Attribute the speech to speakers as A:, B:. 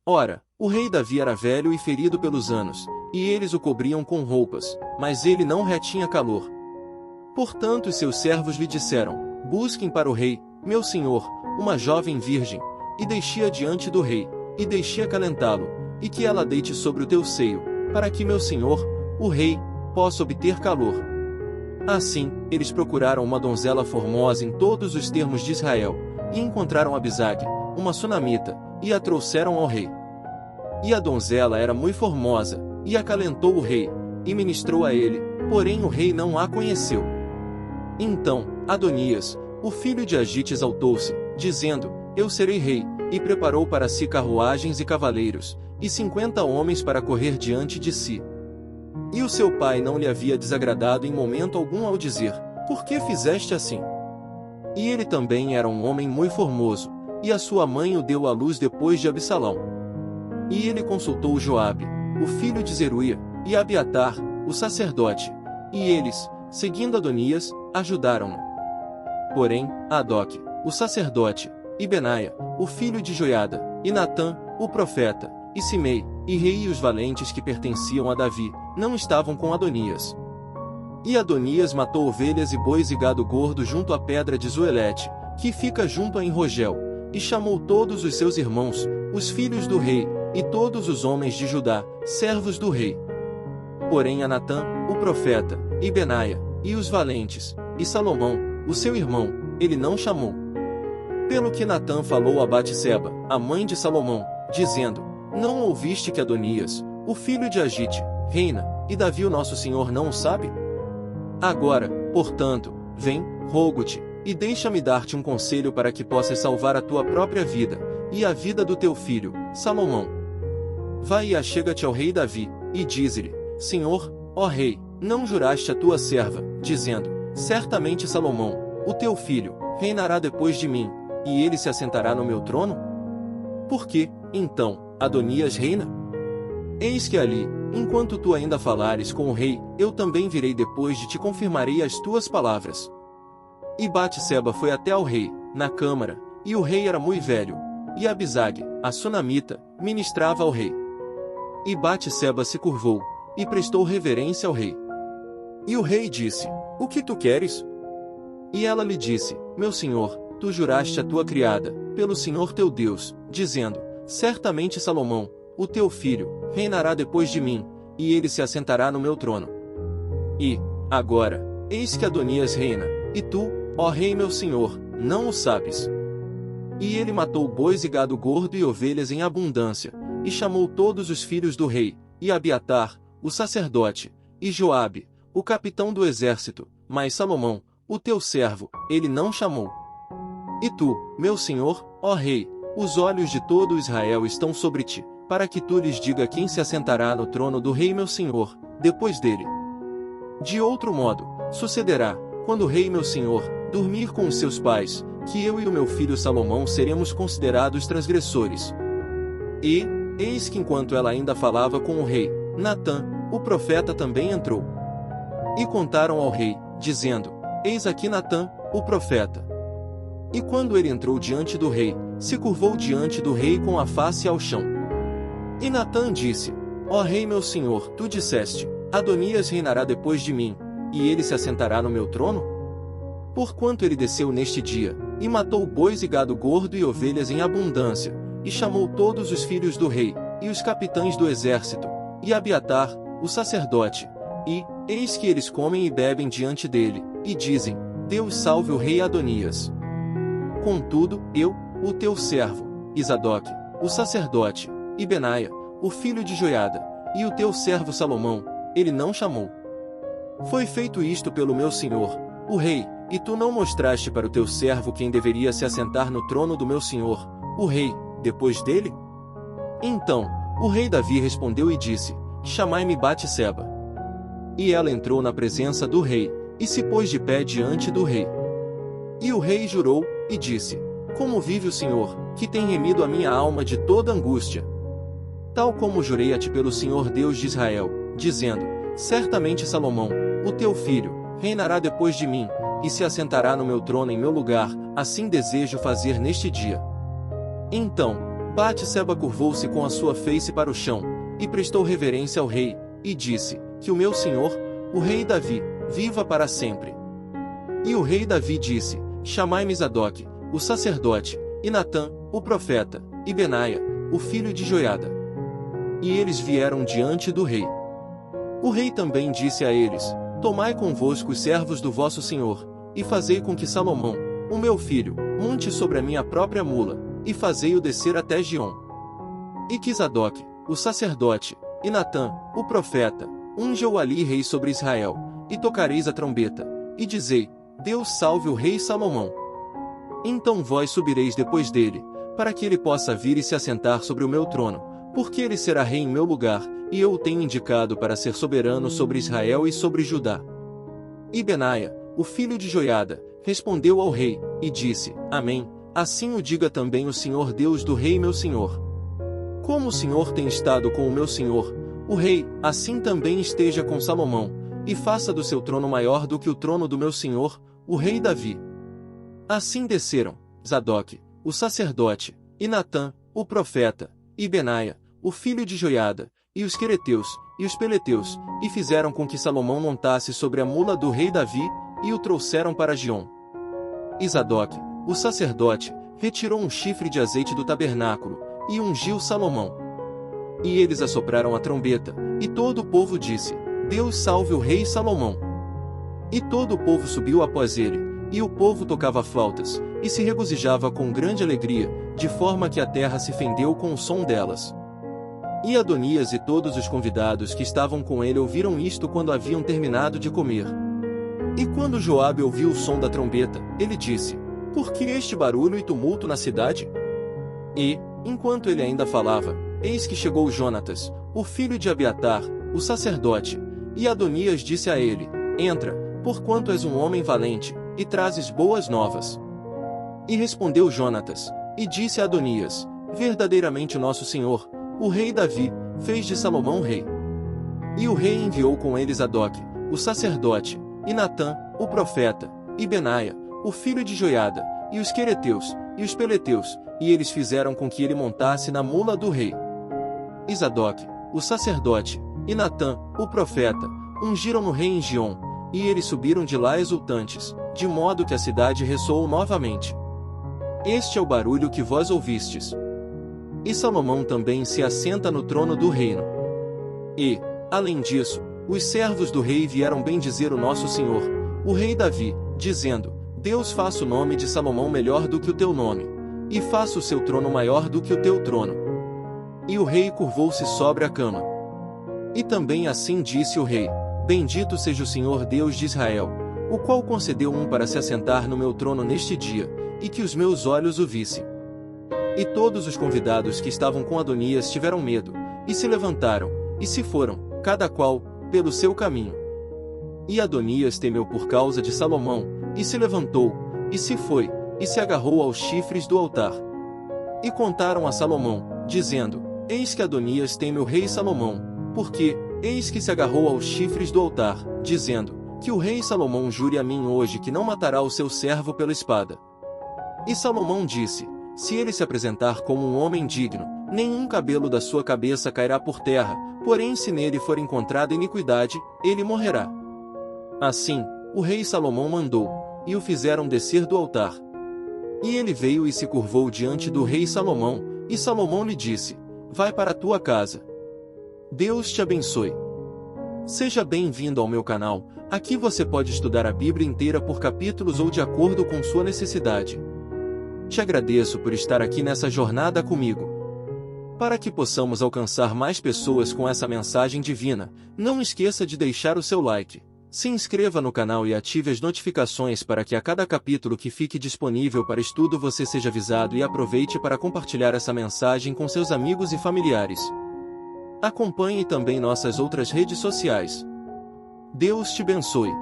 A: Ora, o rei Davi era velho e ferido pelos anos, e eles o cobriam com roupas, mas ele não retinha calor. Portanto seus servos lhe disseram: busquem para o rei, meu senhor, uma jovem virgem, e deixe-a diante do rei, e deixe acalentá-lo, e que ela deite sobre o teu seio, para que meu senhor, o rei, possa obter calor. Assim, eles procuraram uma donzela formosa em todos os termos de Israel, e encontraram Abisag, uma sunamita, e a trouxeram ao rei. E a donzela era muito formosa, e acalentou o rei, e ministrou a ele, porém o rei não a conheceu. Então, Adonias, o filho de Agite, exaltou-se, dizendo: eu serei rei, e preparou para si carruagens e cavaleiros, e 50 homens para correr diante de si. E o seu pai não lhe havia desagradado em momento algum ao dizer: por que fizeste assim? E ele também era um homem muito formoso, e a sua mãe o deu à luz depois de Absalão. E ele consultou Joabe, o filho de Zeruia, e Abiatar, o sacerdote, e eles, seguindo Adonias, ajudaram-no. Porém, Adoc, o sacerdote, e Benaia, o filho de Joiada, e Natã, o profeta, e Simei, e Rei e os valentes que pertenciam a Davi, não estavam com Adonias. E Adonias matou ovelhas e bois e gado gordo junto à pedra de Zoelete, que fica junto a Enrogel, e chamou todos os seus irmãos, os filhos do rei, e todos os homens de Judá, servos do rei. Porém a Natã, o profeta, e Benaia, e os valentes, e Salomão, o seu irmão, ele não chamou. Pelo que Natã falou a Batseba, a mãe de Salomão, dizendo: não ouviste que Adonias, o filho de Agite, reina, e Davi o nosso senhor não o sabe? Agora, portanto, vem, rogo-te, e deixa-me dar-te um conselho para que possas salvar a tua própria vida, e a vida do teu filho, Salomão. Vai e achega-te ao rei Davi, e dize-lhe: Senhor, ó rei, não juraste a tua serva, dizendo: certamente Salomão, o teu filho, reinará depois de mim, e ele se assentará no meu trono? Por que, então, Adonias reina? Eis que ali, enquanto tu ainda falares com o rei, eu também virei depois de te confirmarei as tuas palavras. E Batseba foi até ao rei, na câmara, e o rei era muito velho, e Abisag, a sunamita, ministrava ao rei. E Batseba se curvou, e prestou reverência ao rei. E o rei disse: o que tu queres? E ela lhe disse: meu senhor, tu juraste a tua criada, pelo Senhor teu Deus, dizendo: certamente Salomão, o teu filho, reinará depois de mim, e ele se assentará no meu trono. E, agora, eis que Adonias reina, e tu, ó rei meu senhor, não o sabes. E ele matou bois e gado gordo e ovelhas em abundância, e chamou todos os filhos do rei, e Abiatar, o sacerdote, e Joabe, o capitão do exército, mas Salomão, o teu servo, ele não chamou. E tu, meu senhor, ó rei, os olhos de todo Israel estão sobre ti, para que tu lhes diga quem se assentará no trono do rei meu senhor, depois dele. De outro modo, sucederá, quando o rei meu senhor dormir com os seus pais, que eu e o meu filho Salomão seremos considerados transgressores. E, eis que enquanto ela ainda falava com o rei, Natã, o profeta também entrou. E contaram ao rei, dizendo: eis aqui Natã, o profeta. E quando ele entrou diante do rei, se curvou diante do rei com a face ao chão. E Natã disse: ó rei meu senhor, tu disseste: Adonias reinará depois de mim, e ele se assentará no meu trono? Porquanto ele desceu neste dia, e matou bois e gado gordo e ovelhas em abundância, e chamou todos os filhos do rei, e os capitães do exército, e Abiatar, o sacerdote, e, eis que eles comem e bebem diante dele, e dizem: Deus salve o rei Adonias. Contudo, eu, o teu servo, Isadoc, o sacerdote, e Benaia, o filho de Joiada, e o teu servo Salomão, ele não chamou. Foi feito isto pelo meu senhor, o rei, e tu não mostraste para o teu servo quem deveria se assentar no trono do meu senhor, o rei, depois dele? Então, o rei Davi respondeu e disse: chamai-me Batseba. E ela entrou na presença do rei, e se pôs de pé diante do rei. E o rei jurou, e disse: como vive o Senhor, que tem remido a minha alma de toda angústia. Tal como jurei a ti pelo Senhor Deus de Israel, dizendo: certamente Salomão, o teu filho, reinará depois de mim, e se assentará no meu trono em meu lugar, assim desejo fazer neste dia. Então, Batseba curvou-se com a sua face para o chão, e prestou reverência ao rei, e disse, que o meu senhor, o rei Davi, viva para sempre. E o rei Davi disse, chamai-me Zadok, o sacerdote, e Natã, o profeta, e Benaia, o filho de Joiada. E eles vieram diante do rei. O rei também disse a eles, tomai convosco os servos do vosso senhor, e fazei com que Salomão, o meu filho, monte sobre a minha própria mula, e fazei-o descer até Giom. E que Zadok, o sacerdote, e Natã, o profeta, unja-o ali rei sobre Israel, e tocareis a trombeta, e dizei, Deus salve o rei Salomão. Então vós subireis depois dele, para que ele possa vir e se assentar sobre o meu trono, porque ele será rei em meu lugar, e eu o tenho indicado para ser soberano sobre Israel e sobre Judá. E Benaia, o filho de Joiada, respondeu ao rei, e disse, Amém, assim o diga também o Senhor Deus do rei meu senhor. Como o Senhor tem estado com o meu senhor, o rei, assim também esteja com Salomão, e faça do seu trono maior do que o trono do meu senhor, o rei Davi. Assim desceram, Zadok, o sacerdote, e Natã, o profeta, e Benaia, o filho de Joiada, e os quereteus, e os peleteus, e fizeram com que Salomão montasse sobre a mula do rei Davi, e o trouxeram para Giom. E Zadok, o sacerdote, retirou um chifre de azeite do tabernáculo, e ungiu Salomão. E eles assopraram a trombeta, e todo o povo disse, Deus salve o rei Salomão. E todo o povo subiu após ele, e o povo tocava flautas, e se regozijava com grande alegria, de forma que a terra se fendeu com o som delas. E Adonias e todos os convidados que estavam com ele ouviram isto quando haviam terminado de comer. E quando Joabe ouviu o som da trombeta, ele disse, por que este barulho e tumulto na cidade? E, enquanto ele ainda falava, eis que chegou Jonatas, o filho de Abiatar, o sacerdote, e Adonias disse a ele, entra, porquanto és um homem valente, e trazes boas novas. E respondeu Jonatas, e disse a Adonias, verdadeiramente nosso senhor, o rei Davi, fez de Salomão rei. E o rei enviou com eles Zadok, o sacerdote, e Natã, o profeta, e Benaia, o filho de Joiada, e os quereteus, e os peleteus, e eles fizeram com que ele montasse na mula do rei. E Zadok, o sacerdote, e Natã, o profeta, ungiram no rei em Giom, e eles subiram de lá exultantes, de modo que a cidade ressoou novamente. Este é o barulho que vós ouvistes. E Salomão também se assenta no trono do reino. E, além disso, os servos do rei vieram bendizer o nosso senhor, o rei Davi, dizendo, Deus faça o nome de Salomão melhor do que o teu nome, e faça o seu trono maior do que o teu trono. E o rei curvou-se sobre a cama. E também assim disse o rei, bendito seja o Senhor Deus de Israel, o qual concedeu para se assentar no meu trono neste dia, e que os meus olhos o vissem. E todos os convidados que estavam com Adonias tiveram medo, e se levantaram, e se foram, cada qual, pelo seu caminho. E Adonias temeu por causa de Salomão, e se levantou, e se foi, e se agarrou aos chifres do altar. E contaram a Salomão, dizendo, eis que Adonias teme o rei Salomão, porque, eis que se agarrou aos chifres do altar, dizendo, que o rei Salomão jure a mim hoje que não matará o seu servo pela espada. E Salomão disse, se ele se apresentar como um homem digno, nenhum cabelo da sua cabeça cairá por terra, porém se nele for encontrada iniquidade, ele morrerá. Assim, o rei Salomão mandou, e o fizeram descer do altar. E ele veio e se curvou diante do rei Salomão, e Salomão lhe disse, vai para a tua casa. Deus te abençoe. Seja bem-vindo ao meu canal, aqui você pode estudar a Bíblia inteira por capítulos ou de acordo com sua necessidade. Te agradeço por estar aqui nessa jornada comigo. Para que possamos alcançar mais pessoas com essa mensagem divina, não esqueça de deixar o seu like. Se inscreva no canal e ative as notificações para que a cada capítulo que fique disponível para estudo você seja avisado e aproveite para compartilhar essa mensagem com seus amigos e familiares. Acompanhe também nossas outras redes sociais. Deus te abençoe.